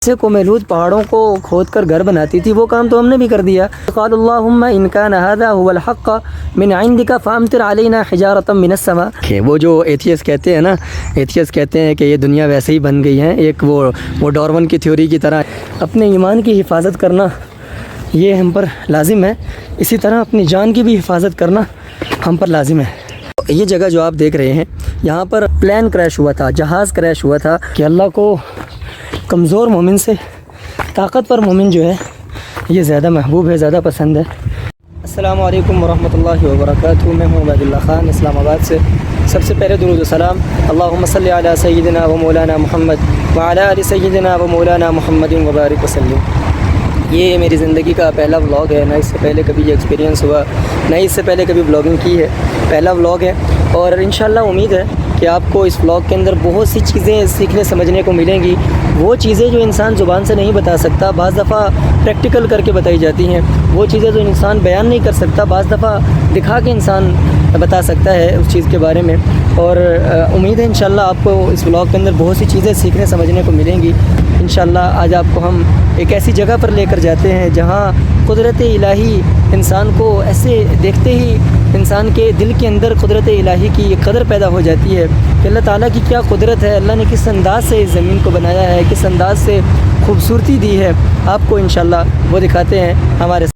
جیسے قوم لوط پہاڑوں کو کھود کر گھر بناتی تھی وہ کام تو ہم نے بھی کر دیا۔ قال اللہم ان کان ھذا ھو الحق من عندک فامطر علینا حجارۃ من السماء۔ کہ وہ جو ایتھیس کہتے ہیں نا، ایتھیس کہتے ہیں کہ یہ دنیا ویسے ہی بن گئی ہے، ایک وہ ڈارون کی تھیوری کی طرح۔ اپنے ایمان کی حفاظت کرنا یہ ہم پر لازم ہے، اسی طرح اپنی جان کی بھی حفاظت کرنا ہم پر لازم ہے۔ یہ جگہ جو آپ دیکھ رہے ہیں یہاں پر پلین کریش ہوا تھا، جہاز کریش ہوا تھا کہ اللہ کو کمزور مومن سے طاقتور مومن جو ہے یہ زیادہ محبوب ہے، زیادہ پسند ہے۔ السلام علیکم ورحمۃ اللہ وبرکاتہ، میں ہوں عبید اللہ خان اسلام آباد سے۔ سب سے پہلے درود و سلام اللہم صلی علی سیدنا و مولانا محمد وعلی آل سیدنا و مولانا محمد وبارک وسلم۔ یہ میری زندگی کا پہلا ولاگ ہے، نہ اس سے پہلے کبھی یہ ایکسپیرینس ہوا، نہ اس سے پہلے کبھی ولاگنگ کی ہے، پہلا ولاگ ہے۔ اور انشاءاللہ امید ہے کہ آپ کو اس ولاگ کے اندر بہت سی چیزیں سیکھنے سمجھنے کو ملیں گی، وہ چیزیں جو انسان زبان سے نہیں بتا سکتا، بعض دفعہ پریکٹیکل کر کے بتائی جاتی ہیں، وہ چیزیں جو انسان بیان نہیں کر سکتا بعض دفعہ دکھا کے انسان بتا سکتا ہے اس چیز کے بارے میں۔ اور امید ہے انشاءاللہ آپ کو اس ولاگ کے اندر بہت سی چیزیں سیکھنے سمجھنے کو ملیں گی۔ انشاءاللہ آج آپ کو ہم ایک ایسی جگہ پر لے کر جاتے ہیں جہاں قدرت الہی انسان کو ایسے دیکھتے ہی انسان کے دل کے اندر قدرت الہی کی قدر پیدا ہو جاتی ہے کہ اللہ تعالیٰ کی کیا قدرت ہے، اللہ نے کس انداز سے اس زمین کو بنایا ہے، کس انداز سے خوبصورتی دی ہے، آپ کو انشاءاللہ وہ دکھاتے ہیں ہمارے ساتھ۔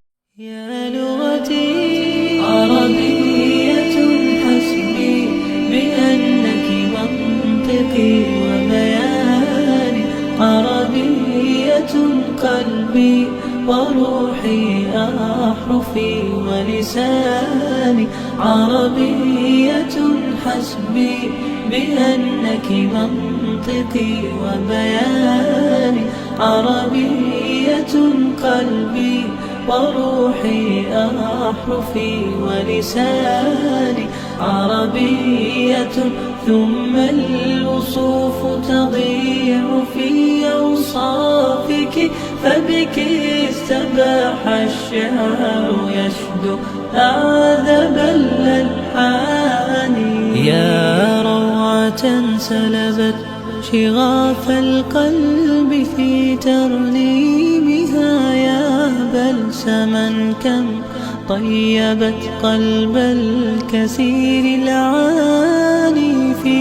قلبي وروحي أحرفي ولساني عربية حسبي بأنك منطقي وبياني عربية قلبي وروحي أحرفي ولساني عربية ثم الوصوف تضيع في أوصافك فبك استباح الشعر يشدو أعذب الألحان يا روعة سلبت شغاف القلب في ترنيمها يا بلسما كم طيبت قلب الكثير العاني في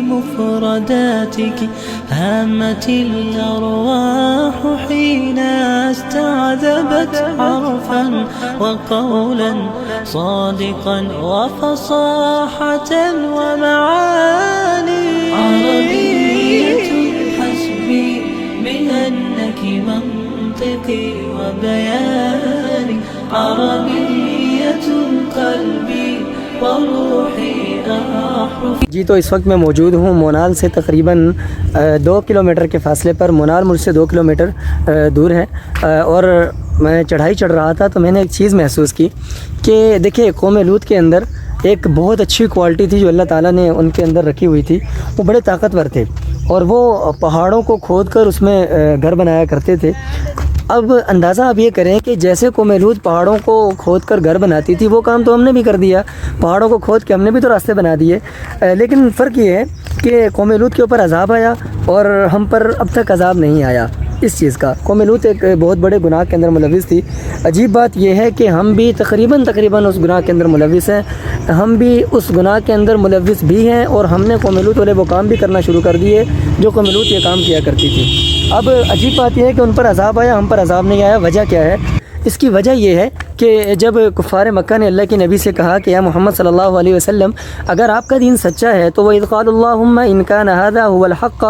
مفرداتك هامت الأرواح حين استعذبت حرفا وقولا صادقا وفصاحة ومعاني عربية حسبي بأنك منطقي وبياني عربية قلبي وروحي أحرف۔ جی تو اس وقت میں موجود ہوں مونال سے تقریباً 2 کلومیٹر کے فاصلے پر۔ مونال مجھ سے 2 کلومیٹر دور ہے، اور میں چڑھائی چڑھ رہا تھا تو میں نے ایک چیز محسوس کی کہ دیکھیں قوم لوط کے اندر ایک بہت اچھی کوالٹی تھی جو اللہ تعالیٰ نے ان کے اندر رکھی ہوئی تھی، وہ بڑے طاقتور تھے اور وہ پہاڑوں کو کھود کر اس میں گھر بنایا کرتے تھے۔ اب اندازہ آپ یہ کریں کہ جیسے قوم لوط پہاڑوں کو کھود کر گھر بناتی تھی وہ کام تو ہم نے بھی کر دیا، پہاڑوں کو کھود کے ہم نے بھی تو راستے بنا دیے، لیکن فرق یہ ہے کہ قوم لوط کے اوپر عذاب آیا اور ہم پر اب تک عذاب نہیں آیا اس چیز کا۔ قوم لوط ایک بہت بڑے گناہ کے اندر ملوث تھی۔ عجیب بات یہ ہے کہ ہم بھی تقریباً اس گناہ کے اندر ملوث ہیں، ہم بھی اس گناہ کے اندر ملوث بھی ہیں، اور ہم نے قوم لوط والے وہ کام بھی کرنا شروع کر دیے جو قوم لوط یہ کام کیا کرتی تھی۔ اب عجیب بات یہ ہے کہ ان پر عذاب آیا، ہم پر عذاب نہیں آیا۔ وجہ کیا ہے؟ اس کی وجہ یہ ہے کہ جب کفار مکہ نے اللہ کے نبی سے کہا کہ یا محمد صلی اللہ علیہ وسلم اگر آپ کا دین سچا ہے تو وَإِذْ قَالَ اللَّهُمَّ إِنْ كَانَ هَذَا هُوَ الْحَقَّ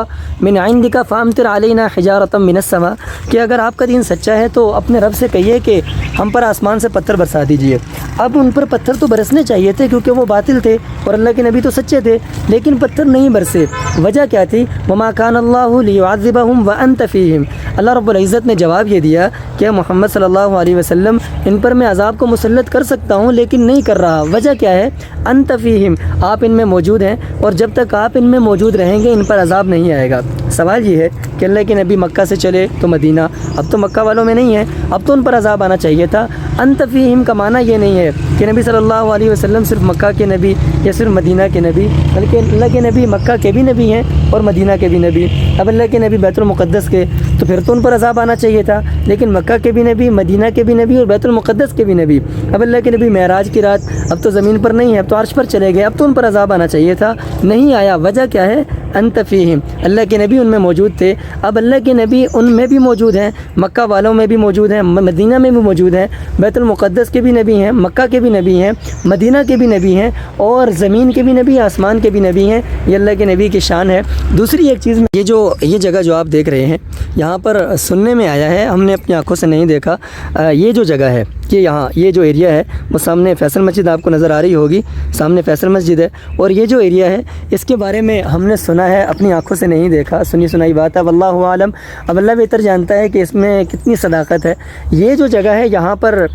مِنْ عِنْدِكَ فَأَمْطِرْ عَلَيْنَا حِجَارَةً مِنَ السَّمَاءِ کہ اگر آپ کا دین سچا ہے تو اپنے رب سے کہیے کہ ہم پر آسمان سے پتھر برسا دیجئے۔ اب ان پر پتھر تو برسنے چاہیے تھے کیونکہ وہ باطل تھے اور اللہ کے نبی تو سچے تھے، لیکن پتھر نہیں برسے۔ وجہ کیا تھی؟ وَمَا كَانَ اللَّهُ لِيُعَذِّبَهُمْ وَأَنْتَ فِيهِمْ اللہ رب العزت نے جواب یہ دیا کہ محمد صلی اللہ علیہ وسلم ان پر میں عذاب کو مسلط کر سکتا ہوں لیکن نہیں کر رہا۔ وجہ کیا ہے؟ انت فیہم، آپ ان میں موجود ہیں، اور جب تک آپ ان میں موجود رہیں گے ان پر عذاب نہیں آئے گا۔ سوال یہ ہے کہ اللہ کے نبی مکہ سے چلے تو مدینہ، اب تو مکہ والوں میں نہیں ہے، اب تو ان پر عذاب آنا چاہیے تھا۔ انت فیہم کا معنی یہ نہیں ہے کہ نبی صلی اللہ علیہ وسلم صرف مکہ کے نبی یا صرف مدینہ کے نبی، بلکہ اللہ کے نبی مکہ کے بھی نبی ہیں اور مدینہ کے بھی نبی۔ اب اللہ کے نبی بیت المقدس کے، تو پھر تو ان پر عذاب آنا چاہیے تھا، لیکن مکہ کے بھی نبی، مدینہ کے بھی نبی اور بیت المقدس کے بھی نبی۔ اب اللہ کے نبی معراج کی رات اب تو زمین پر نہیں ہے، اب تو عرش پر چلے گئے، اب تو ان پر عذاب آنا چاہیے تھا، نہیں آیا۔ وجہ کیا ہے؟ انت فیہم، اللہ کے نبی ان میں موجود تھے۔ اب اللہ کے نبی ان میں بھی موجود ہیں، مکہ والوں میں بھی موجود ہیں، مدینہ میں بھی موجود ہیں، بیت المقدس کے بھی نبی ہیں، مکہ کے بھی نبی ہیں، مدینہ کے بھی نبی ہیں، اور زمین کے بھی نبی، آسمان کے بھی نبی ہیں۔ یہ اللہ کے نبی کی شان ہے۔ دوسری ایک چیز میں یہ جگہ جو آپ دیکھ رہے ہیں، یہاں پر سننے میں آیا ہے، ہم نے اپنی آنکھوں سے نہیں دیکھا، یہ جو جگہ ہے کہ یہاں یہ جو ایریا ہے وہ سامنے فیصل مسجد آپ کو نظر آ رہی ہوگی، سامنے فیصل مسجد ہے، اور یہ جو ایریا ہے اس کے بارے میں ہم نے سنا ہے، اپنی آنکھوں سے نہیں دیکھا، سنی سنائی بات ہے، واللہ عالم، اب اللہ بہتر جانتا ہے کہ اس میں کتنی صداقت ہے۔ یہ جو جگہ ہے یہاں پر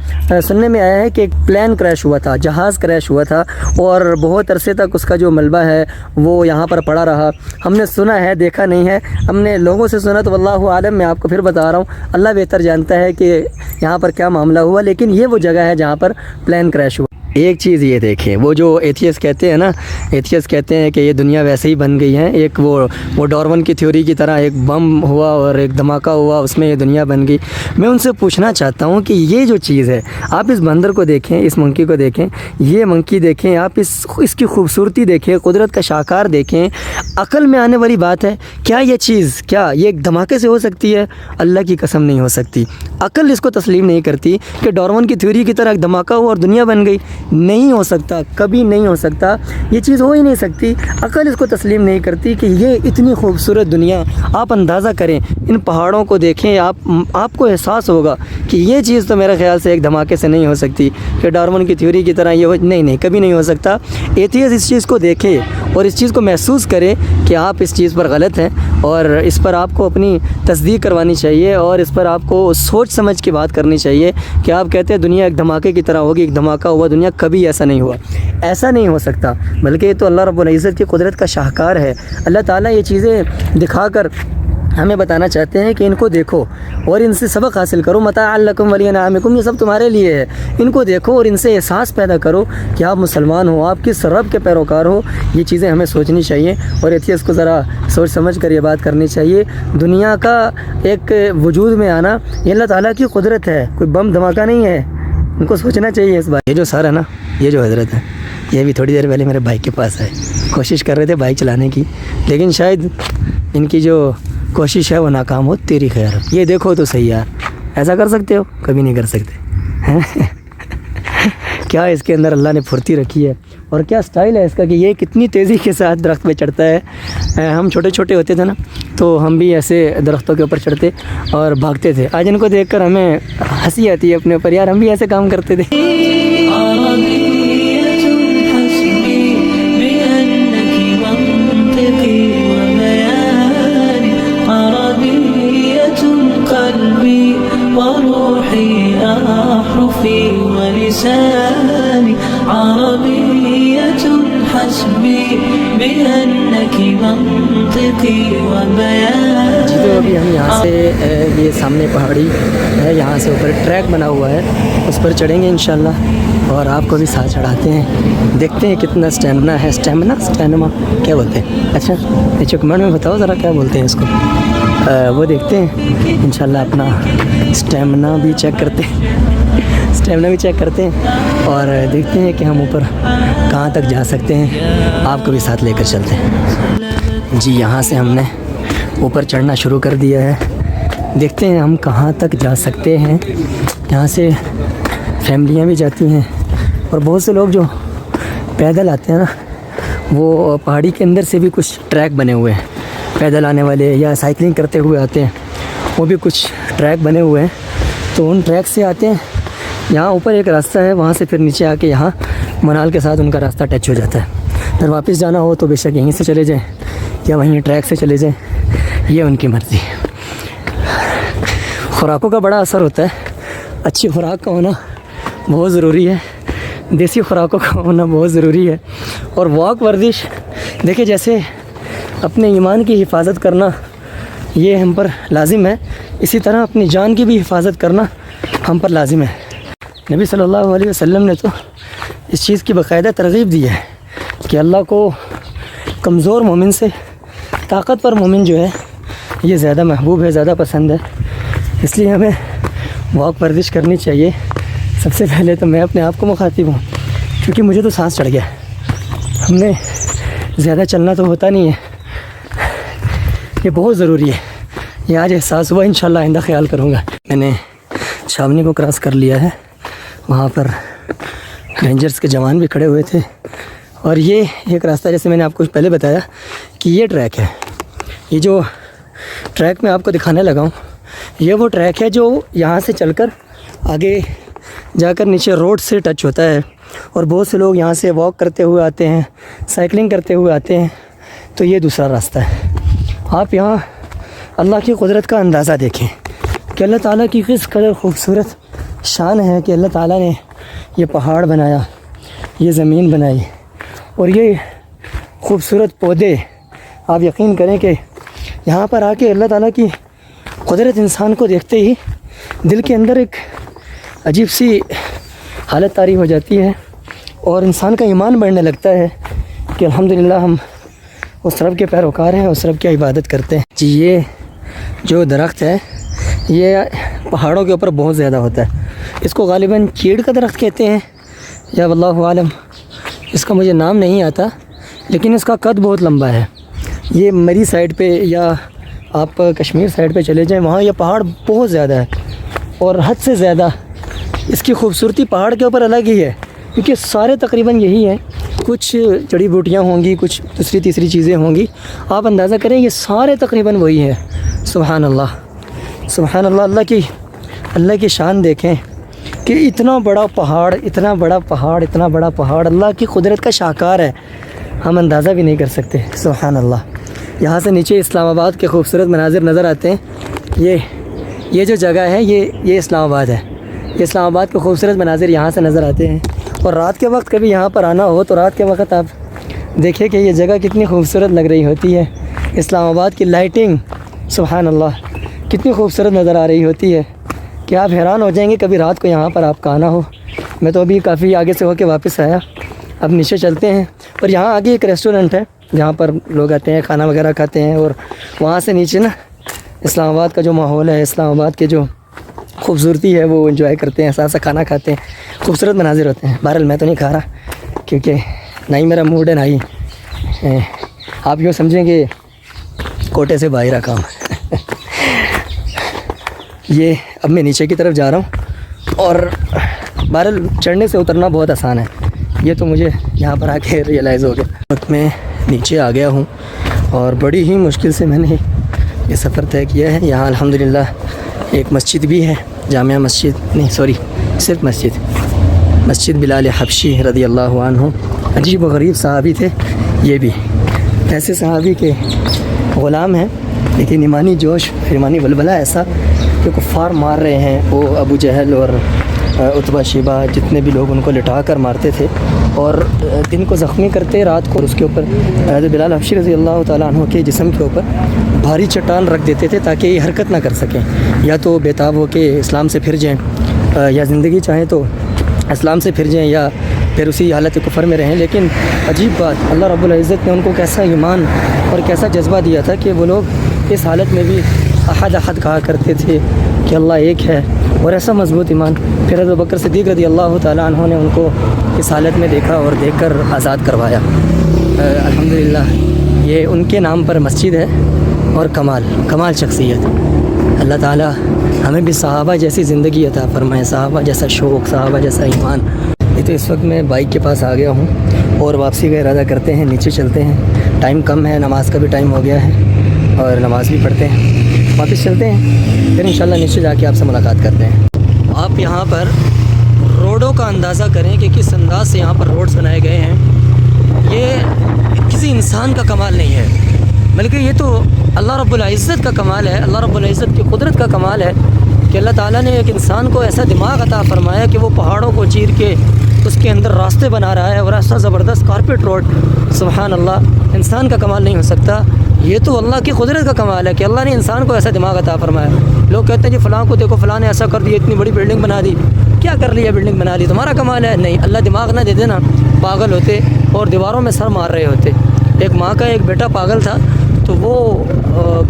سننے میں آیا ہے کہ ایک پلین کریش ہوا تھا، جہاز کریش ہوا تھا، اور بہت عرصے تک اس کا جو ملبہ ہے وہ یہاں پر پڑا رہا۔ ہم نے سنا ہے، دیکھا نہیں ہے، ہم نے لوگوں سے سنا، تو واللہ عالم، میں آپ کو پھر بتا رہا ہوں، اللہ بہتر جانتا ہے کہ یہاں پر کیا معاملہ ہوا، لیکن یہ وہ جگہ ہے جہاں پر پلین کریش ہوا۔ ایک چیز یہ دیکھیں، وہ جو ایتھیس کہتے ہیں نا، ایتھیس کہتے ہیں کہ یہ دنیا ویسے ہی بن گئی ہے، ایک وہ ڈارون کی تھیوری کی طرح ایک بم ہوا اور ایک دھماکہ ہوا، اس میں یہ دنیا بن گئی۔ میں ان سے پوچھنا چاہتا ہوں کہ یہ جو چیز ہے، آپ اس بندر کو دیکھیں، اس منکی کو دیکھیں، یہ منکی دیکھیں، آپ اس کی خوبصورتی دیکھیں، قدرت کا شاہکار دیکھیں، عقل میں آنے والی بات ہے کیا یہ چیز، کیا یہ ایک دھماکے سے ہو سکتی ہے؟ اللہ کی قسم نہیں ہو سکتی۔ عقل اس کو تسلیم نہیں کرتی کہ ڈارون کی تھیوری کی طرح ایک دھماکہ ہوا اور دنیا بن گئی، نہیں ہو سکتا، کبھی نہیں ہو سکتا، یہ چیز ہو ہی نہیں سکتی۔ عقل اس کو تسلیم نہیں کرتی کہ یہ اتنی خوبصورت دنیا، آپ اندازہ کریں، ان پہاڑوں کو دیکھیں، آپ کو احساس ہوگا کہ یہ چیز تو میرے خیال سے ایک دھماکے سے نہیں ہو سکتی کہ ڈارون کی تھیوری کی طرح یہ نہیں، کبھی نہیں ہو سکتا۔ ایتھیس اس چیز کو دیکھے اور اس چیز کو محسوس کرے کہ آپ اس چیز پر غلط ہیں، اور اس پر آپ کو اپنی تصدیق کروانی چاہیے، اور اس پر آپ کو سوچ سمجھ کے بات کرنی چاہیے کہ آپ کہتے ہیں دنیا ایک دھماکے کی طرح ہوگی، ایک دھماکہ ہوا دنیا، کبھی ایسا نہیں ہوا، ایسا نہیں ہو سکتا، بلکہ یہ تو اللہ رب العزت کی قدرت کا شاہکار ہے۔ اللہ تعالیٰ یہ چیزیں دکھا کر ہمیں بتانا چاہتے ہیں کہ ان کو دیکھو اور ان سے سبق حاصل کرو، متاع لکم ولانعامکم، یہ سب تمہارے لیے ہے، ان کو دیکھو اور ان سے احساس پیدا کرو کہ آپ مسلمان ہو، آپ کس رب کے پیروکار ہو۔ یہ چیزیں ہمیں سوچنی چاہیے، اور ایتھیس کو ذرا سوچ سمجھ کر یہ بات کرنی چاہیے۔ دنیا کا ایک وجود میں آنا یہ اللہ تعالیٰ کی قدرت ہے، کوئی بم دھماکہ نہیں ہے، ان کو سوچنا چاہیے اس بات۔ یہ جو سر ہے نا، یہ جو حضرت ہے، یہ بھی تھوڑی دیر پہلے میرے بائک کے پاس آئے، کوشش کر رہے تھے بائک چلانے کی، لیکن شاید ان کی جو کوشش ہے وہ ناکام ہو۔ تیری خیر، یہ دیکھو تو صحیح یار، ایسا کر سکتے ہو؟ کبھی نہیں کر سکتے۔ کیا اس کے اندر اللہ نے پھرتی رکھی ہے، اور کیا سٹائل ہے اس کا کہ یہ کتنی تیزی کے ساتھ درخت پہ چڑھتا ہے۔ ہم چھوٹے چھوٹے ہوتے تھے نا تو ہم بھی ایسے درختوں کے اوپر چڑھتے اور بھاگتے تھے، آج ان کو دیکھ کر ہمیں ہنسی آتی ہے اپنے اوپر، یار ہم بھی ایسے کام کرتے تھے۔ وروحي أحرفي ولساني عربية حسبي بأنك منطقي وبياني۔ جی تو ابھی ہم یہاں سے یہ سامنے پہاڑی ہے، یہاں سے اوپر ٹریک بنا ہوا ہے، اس پر چڑھیں گے انشاءاللہ، اور آپ کو بھی ساتھ چڑھاتے ہیں، دیکھتے ہیں کتنا اسٹیمنا ہے، اسٹیمنا کیا بولتے ہیں؟ اچھا نیچے کمنٹ میں بتاؤ ذرا کیا بولتے ہیں اس کو، وہ دیکھتے ہیں انشاءاللہ، اپنا اسٹیمنا بھی چیک کرتے ہیں، اور دیکھتے ہیں کہ ہم اوپر کہاں تک جا سکتے ہیں، آپ کو بھی ساتھ لے کر چلتے ہیں۔ جی یہاں سے ہم نے اوپر چڑھنا شروع کر دیا ہے، دیکھتے ہیں ہم کہاں تک جا سکتے ہیں۔ یہاں سے فیملیاں بھی جاتی ہیں، اور بہت سے لوگ جو پیدل آتے ہیں نا، وہ پہاڑی کے اندر سے بھی کچھ ٹریک بنے ہوئے ہیں، پیدل آنے والے یا سائیکلنگ کرتے ہوئے آتے ہیں، وہ بھی کچھ ٹریک بنے ہوئے ہیں، تو ان ٹریک سے آتے ہیں۔ یہاں اوپر ایک راستہ ہے، وہاں سے پھر نیچے آ کے یہاں منال کے ساتھ ان کا راستہ ٹچ ہو جاتا ہے۔ اگر واپس جانا ہو تو بے شک یہیں سے چلے جائیں یا وہیں ٹریک سے چلے جائیں، یہ ان کی مرضی۔ خوراکوں کا بڑا اثر ہوتا ہے، اچھی خوراک کا ہونا بہت ضروری ہے۔ دیسی خوراکوں کا ہونا بہت ضروری ہے. اور واک ورزش دیکھیں جیسے اپنے ایمان کی حفاظت کرنا یہ ہم پر لازم ہے، اسی طرح اپنی جان کی بھی حفاظت کرنا ہم پر لازم ہے. نبی صلی اللہ علیہ وسلم نے تو اس چیز کی باقاعدہ ترغیب دی ہے کہ اللہ کو کمزور مومن سے طاقتور مومن جو ہے یہ زیادہ محبوب ہے، زیادہ پسند ہے. اس لیے ہمیں واک ورزش کرنی چاہیے. سب سے پہلے تو میں اپنے آپ کو مخاطب ہوں کیونکہ مجھے تو سانس چڑھ گیا. ہم نے زیادہ چلنا تو ہوتا نہیں ہے، یہ بہت ضروری ہے. یہ آج احساس ہوا، انشاءاللہ آئندہ خیال کروں گا. میں نے چھاونی کو کراس کر لیا ہے، وہاں پر رینجرز کے جوان بھی کھڑے ہوئے تھے. اور یہ ایک راستہ جیسے میں نے آپ کو پہلے بتایا کہ یہ ٹریک ہے، یہ جو ٹریک میں آپ کو دکھانے لگا ہوں یہ وہ ٹریک ہے جو یہاں سے چل کر آگے جا کر نیچے روڈ سے ٹچ ہوتا ہے. اور بہت سے لوگ یہاں سے واک کرتے ہوئے آتے ہیں، سائیکلنگ کرتے ہوئے آتے ہیں. تو یہ دوسرا راستہ ہے. آپ یہاں اللہ کی قدرت کا اندازہ دیکھیں کہ اللہ تعالیٰ کی کس قدر خوبصورت شان ہے کہ اللہ تعالیٰ نے یہ پہاڑ بنایا، یہ زمین بنائی، اور یہ خوبصورت پودے. آپ یقین کریں کہ یہاں پر آ کے اللہ تعالیٰ کی قدرت انسان کو دیکھتے ہی دل کے اندر ایک عجیب سی حالت طاری ہو جاتی ہے اور انسان کا ایمان بڑھنے لگتا ہے کہ الحمدللہ ہم اس رب کے پیروکار ہیں، اس رب کی عبادت کرتے ہیں. جی یہ جو درخت ہے یہ پہاڑوں کے اوپر بہت زیادہ ہوتا ہے. اس کو غالباً چیڑ کا درخت کہتے ہیں یا واللہ عالم، اس کا مجھے نام نہیں آتا، لیکن اس کا قد بہت لمبا ہے. یہ مری سائڈ پہ یا آپ کشمیر سائڈ پہ چلے جائیں وہاں یہ پہاڑ بہت زیادہ ہے اور حد سے زیادہ. اس کی خوبصورتی پہاڑ کے اوپر الگ ہی ہے کیونکہ سارے تقریباً یہی ہیں. کچھ جڑی بوٹیاں ہوں گی، کچھ دوسری تیسری چیزیں ہوں گی. آپ اندازہ کریں یہ سارے تقریباً وہی ہیں. سبحان اللہ، سبحان اللہ. اللہ کی شان دیکھیں کہ اتنا بڑا پہاڑ، اتنا بڑا پہاڑ، اتنا بڑا پہاڑ اللہ کی قدرت کا شاہکار ہے، ہم اندازہ بھی نہیں کر سکتے. سبحان اللہ. یہاں سے نیچے اسلام آباد کے خوبصورت مناظر نظر آتے ہیں. یہ جو جگہ ہے یہ اسلام آباد ہے. یہ اسلام آباد کے خوبصورت مناظر یہاں سے نظر آتے ہیں. اور رات کے وقت کبھی یہاں پر آنا ہو تو رات کے وقت آپ دیکھیں کہ یہ جگہ کتنی خوبصورت لگ رہی ہوتی ہے. اسلام آباد کی لائٹنگ سبحان اللہ کتنی خوبصورت نظر آ رہی ہوتی ہے کہ آپ حیران ہو جائیں گے کبھی رات کو یہاں پر آپ کا آنا ہو. میں تو ابھی کافی آگے سے ہو کے واپس آیا. اب نیچے چلتے ہیں. اور یہاں آگے ایک ریسٹورنٹ ہے جہاں پر لوگ آتے ہیں، کھانا وغیرہ کھاتے ہیں. اور وہاں سے نیچے نا اسلام آباد کا جو ماحول ہے، اسلام آباد کے جو خوبصورتی ہے وہ انجوائے کرتے ہیں، ساتھ ساتھ کھانا کھاتے ہیں. خوبصورت مناظر ہوتے ہیں. بہرحال میں تو نہیں کھا رہا کیونکہ نہ ہی میرا موڈ ہے، نہ ہی آپ یوں سمجھیں کہ کوٹے سے باہر کام. یہ اب میں نیچے کی طرف جا رہا ہوں اور بہرحال چڑھنے سے اترنا بہت آسان ہے. یہ تو مجھے یہاں پر آ کے ریئلائز ہو گیا. وقت میں نیچے آ گیا ہوں اور بڑی ہی مشکل سے میں نے یہ سفر طے کیا ہے. یہاں الحمدللہ ایک مسجد بھی ہے، جامعہ مسجد نہیں سوری صرف مسجد بلال حبشی رضی اللہ عنہ. عجیب و غریب صحابی تھے. یہ بھی ایسے صحابی کے غلام ہیں لیکن ایمانی جوش، ایمانی ولولہ ایسا کہ کفار مار رہے ہیں. وہ ابو جہل اور عتبہ شیبہ جتنے بھی لوگ ان کو لٹا کر مارتے تھے اور دن کو زخمی کرتے، رات کو اس کے اوپر حضرت بلال حبشی رضی اللہ تعالیٰ عنہ کے جسم کے اوپر بھاری چٹان رکھ دیتے تھے تاکہ یہ حرکت نہ کر سکیں، یا تو بیتاب ہو کے اسلام سے پھر جائیں، یا زندگی چاہیں تو اسلام سے پھر جائیں، یا پھر اسی حالت کفر میں رہیں. لیکن عجیب بات، اللہ رب العزت نے ان کو کیسا ایمان اور کیسا جذبہ دیا تھا کہ وہ لوگ اس حالت میں بھی احد احد کہا کرتے تھے کہ اللہ ایک ہے. اور ایسا مضبوط ایمان. پھر حضرت بکر صدیق رضی اللہ تعالیٰ عنہ نے ان کو اس حالت میں دیکھا اور دیکھ کر آزاد کروایا. الحمدللہ یہ ان کے نام پر مسجد ہے. اور کمال شخصیت. اللہ تعالیٰ ہمیں بھی صحابہ جیسی زندگی عطا فرمائے، صحابہ جیسا شوق، صحابہ جیسا ایمان. یہ تو اس وقت میں بائک کے پاس آ گیا ہوں اور واپسی کا ارادہ کرتے ہیں، نیچے چلتے ہیں. ٹائم کم ہے، نماز کا بھی ٹائم ہو گیا ہے اور نماز بھی پڑھتے ہیں. واپس چلتے ہیں پھر انشاءاللہ نیچے جا کے آپ سے ملاقات کرتے ہیں. آپ یہاں پر روڈوں کا اندازہ کریں کہ کس انداز سے یہاں پر روڈز بنائے گئے ہیں. یہ کسی انسان کا کمال نہیں ہے بلکہ یہ تو اللہ رب العزت کا کمال ہے، اللہ رب العزت کی قدرت کا کمال ہے کہ اللہ تعالیٰ نے ایک انسان کو ایسا دماغ عطا فرمایا کہ وہ پہاڑوں کو چیر کے اس کے اندر راستے بنا رہا ہے، اور ایسا زبردست کارپیٹ روڈ، سبحان اللہ، انسان کا کمال نہیں ہو سکتا، یہ تو اللہ کی قدرت کا کمال ہے کہ اللہ نے انسان کو ایسا دماغ عطا فرمایا۔ لوگ کہتے ہیں جی فلاں کو دیکھو، فلاں نے ایسا کر دیا، اتنی بڑی بلڈنگ بنا دی، کیا کر لیا بلڈنگ بنا دی، تمہارا کمال ہے؟ نہیں، اللہ دماغ نہ دے دینا پاگل ہوتے اور دیواروں میں سر مار رہے ہوتے۔ ایک ماں کا ایک بیٹا پاگل تھا، تو وہ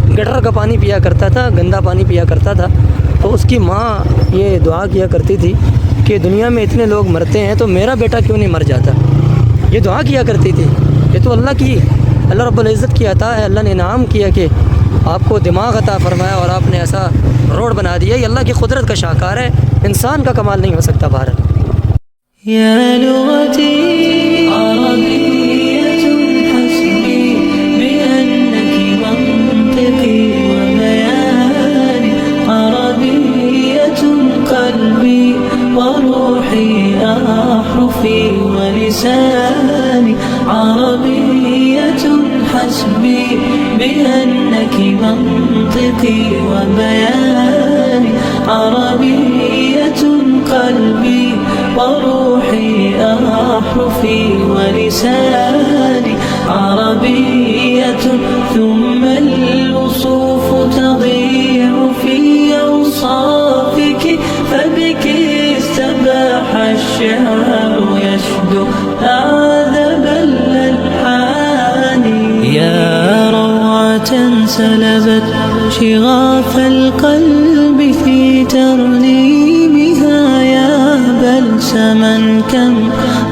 گٹر کا پانی پیا کرتا تھا، گندا پانی پیا کرتا تھا، تو اس کی ماں یہ دعا کیا کرتی تھی کہ دنیا میں اتنے لوگ مرتے ہیں تو میرا بیٹا کیوں نہیں مر جاتا، یہ دعا کیا کرتی تھی۔ یہ تو اللہ رب العزت کی عطا ہے، اللہ نے انعام کیا کہ آپ کو دماغ عطا فرمایا اور آپ نے ایسا روڈ بنا دیا، یہ اللہ کی قدرت کا شاہکار ہے، انسان کا کمال نہیں ہو سکتا۔ بہرحال يا لغتي عربية حسبي بأنك منطقي وبياني، عربية قلبي وروحي أحرفي ولساني، عربية حسبي بأنك منطقي وبياني، عربية قلبي وروحي أحرفي ولساني، عربية ثم الوصوف تضيع في أوصافك، فبك استباح الشعر يشدو أعذب الألحان. يا روعة سلبت شغاف القلب في ترنيمها، يا بلسما كم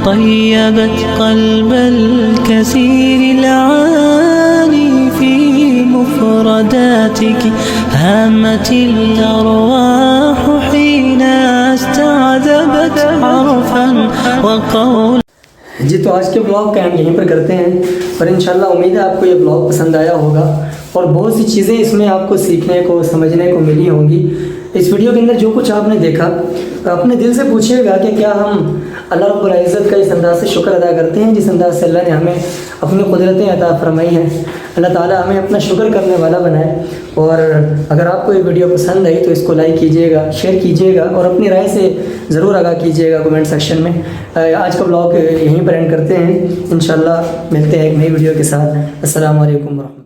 طيبت قلب الكثير العاني، في مفرداتك هامت الأرواح حين استعذبت حرفا وقولا. جی تو آج کے بلاگ کا ہم یہیں پر کرتے ہیں، اور انشاءاللہ امید ہے آپ کو یہ بلاگ پسند آیا ہوگا اور بہت سی چیزیں اس میں آپ کو سیکھنے کو سمجھنے کو ملی ہوں گی۔ اس ویڈیو کے اندر جو کچھ آپ نے دیکھا اپنے دل سے پوچھیے گا کہ کیا ہم اللہ رب العزت کا اس انداز سے شکر ادا کرتے ہیں جس انداز سے اللہ نے ہمیں اپنی قدرتیں عطا فرمائی ہیں۔ اللہ تعالیٰ ہمیں اپنا شکر کرنے والا بنائے، اور اگر آپ کو یہ ویڈیو پسند آئی تو اس کو لائک کیجیے گا، شیئر کیجیے گا، اور اپنی رائے سے ضرور آگاہ کیجیے گا کمنٹ سیکشن میں۔ آج کا بلاگ یہیں پر اینڈ کرتے ہیں، انشاءاللہ ملتے ہیں ایک نئی ویڈیو کے ساتھ۔ السلام علیکم ورحمۃ اللہ۔